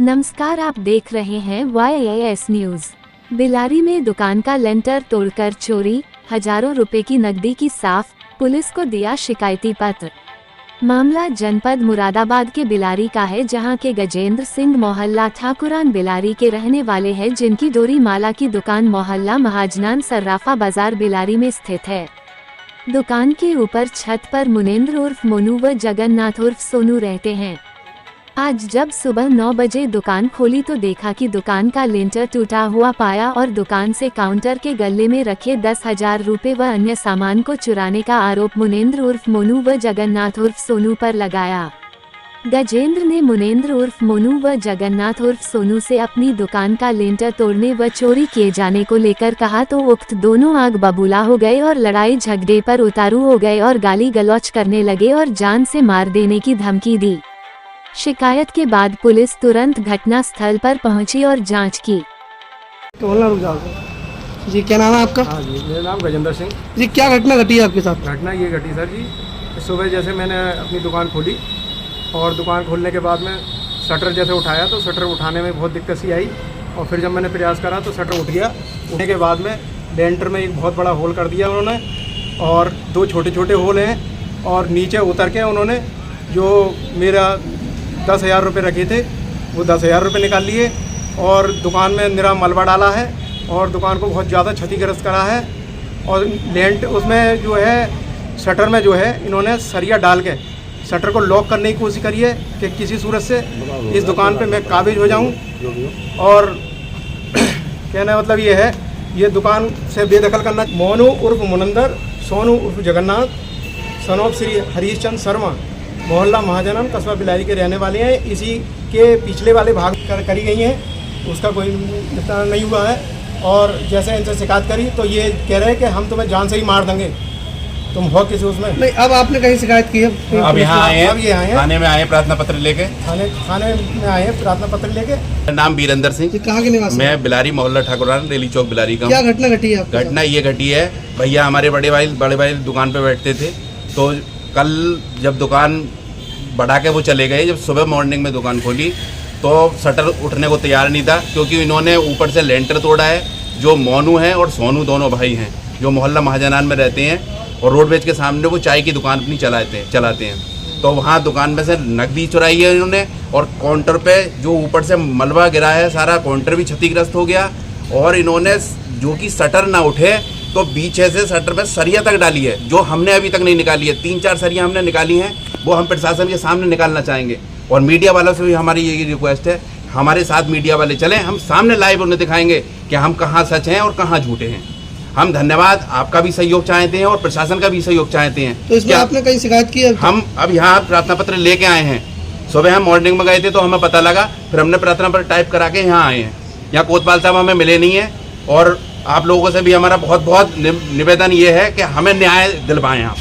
नमस्कार, आप देख रहे हैं YAS न्यूज। बिलारी में दुकान का लेंटर तोड़कर चोरी, हजारों रुपए की नकदी की साफ, पुलिस को दिया शिकायती पत्र। मामला जनपद मुरादाबाद के बिलारी का है, जहां के गजेंद्र सिंह मोहल्ला ठाकुरान बिलारी के रहने वाले हैं, जिनकी डोरी माला की दुकान मोहल्ला महाजनान सर्राफा बाजार बिलारी में स्थित है। दुकान के ऊपर छत पर मुनेंद्र उर्फ मोनू व जगन्नाथ उर्फ सोनू रहते हैं। आज जब सुबह 9 बजे दुकान खोली तो देखा कि दुकान का लेंटर टूटा हुआ पाया और दुकान से काउंटर के गले में रखे 10,000 रुपए व अन्य सामान को चुराने का आरोप मुनेंद्र उर्फ मोनू व जगन्नाथ उर्फ सोनू पर लगाया। गजेंद्र ने मुनेंद्र उर्फ मोनू व जगन्नाथ उर्फ सोनू से अपनी दुकान का लेंटर तोड़ने व चोरी किए जाने को लेकर कहा तो उक्त दोनों आग बबूला हो गए और लड़ाई झगड़े पर उतारू हो गए और गाली गलौच करने लगे और जान से मार देने की धमकी दी। शिकायत के बाद पुलिस तुरंत घटना स्थल पर पहुंची और जांच की। जी, क्या नाम है आपका? हाँ जी, मेरा नाम गजेंद्र सिंह। जी, क्या घटना घटी है आपके साथ? घटना ये घटी सर जी, सुबह जैसे मैंने अपनी दुकान खोली और दुकान खोलने के बाद में शटर जैसे उठाया तो शटर उठाने में बहुत दिक्कत सी आई और फिर जब मैंने प्रयास करा तो शटर उठ गया। उठने के बाद में लेंटर में एक बहुत बड़ा होल कर दिया उन्होंने और 2 छोटे छोटे होल हैं और नीचे उतर के उन्होंने जो मेरा 10,000 रुपये रखे थे वो 10,000 रुपये निकाल लिए और दुकान में निरा मलबा डाला है और दुकान को बहुत ज़्यादा क्षतिग्रस्त करा है। और लेंट उसमें जो है शटर में जो है इन्होंने सरिया डाल के शटर को लॉक करने की कोशिश करी है कि किसी सूरत से इस दुकान पे मैं काबिज हो जाऊं। और कहने मतलब ये है, ये दुकान से बेदखल करना। मोनू उर्फ मुनंदर, सोनू उर्फ जगन्नाथ, सन ऑफ श्री हरीशचंद्र शर्मा, मोहल्ला महाजनन कस्बा बिलारी के रहने वाले हैं। इसी के पिछले वाले भाग करी गई हैं, उसका कोई निपटारा नहीं हुआ है। और जैसे इनसे शिकायत करी तो ये कह रहे हैं कि हम तुम्हें जान से ही मार देंगे, तुम हो किसी उसमें नहीं। अब आपने कहीं शिकायत की है? अब यहाँ आए अब ये आए हैं, थाने में आए प्रार्थना पत्र लेके। थाने में आए हैं प्रार्थना पत्र लेके। मेरा नाम वीरेंद्र सिंह। कहाँ के निवासी? मैं बिलारी मोहल्ला ठाकुरान रेली चौक बिलारी का। क्या घटना घटी है? घटना ये घटी है, भैया हमारे बड़े भाई दुकान पे बैठते थे तो कल जब दुकान बढ़ा के वो चले गए, जब सुबह मॉर्निंग में दुकान खोली तो शटर उठने को तैयार नहीं था, क्योंकि इन्होंने ऊपर से लेंटर तोड़ा है। जो मोनू है और सोनू दोनों भाई हैं जो मोहल्ला महाजनान में रहते हैं और रोडवेज के सामने वो चाय की दुकान अपनी चलाते हैं। तो वहाँ दुकान में से नकदी चुराई है इन्होंने और काउंटर पे जो ऊपर से मलबा गिरा है सारा काउंटर भी क्षतिग्रस्त हो गया। और इन्होंने जो कि शटर ना उठे तो पीछे से शटर पे सरिया तक डाली है, जो हमने अभी तक नहीं निकाली है। 3-4 सरिया हमने निकाली हैं, वो हम प्रशासन के सामने निकालना चाहेंगे। और मीडिया वालों से भी हमारी यही रिक्वेस्ट है, हमारे साथ मीडिया वाले चलें, हम सामने लाइव उन्हें दिखाएंगे कि हम कहाँ सच हैं और कहाँ झूठे हैं। हम धन्यवाद आपका भी सहयोग चाहते हैं और प्रशासन का भी सहयोग चाहते हैं। तो इसमें आपने कहीं शिकायत की है? हम अब यहाँ प्रार्थना पत्र लेके आए हैं। सुबह हम मॉर्निंग में गए थे तो हमें पता लगा, फिर हमने प्रार्थना पत्र टाइप करा के यहाँ आए हैं। यहाँ कोतवाल साहब हमें मिले नहीं है और आप लोगों से भी हमारा बहुत बहुत निवेदन ये है कि हमें न्याय दिलवाएं आप।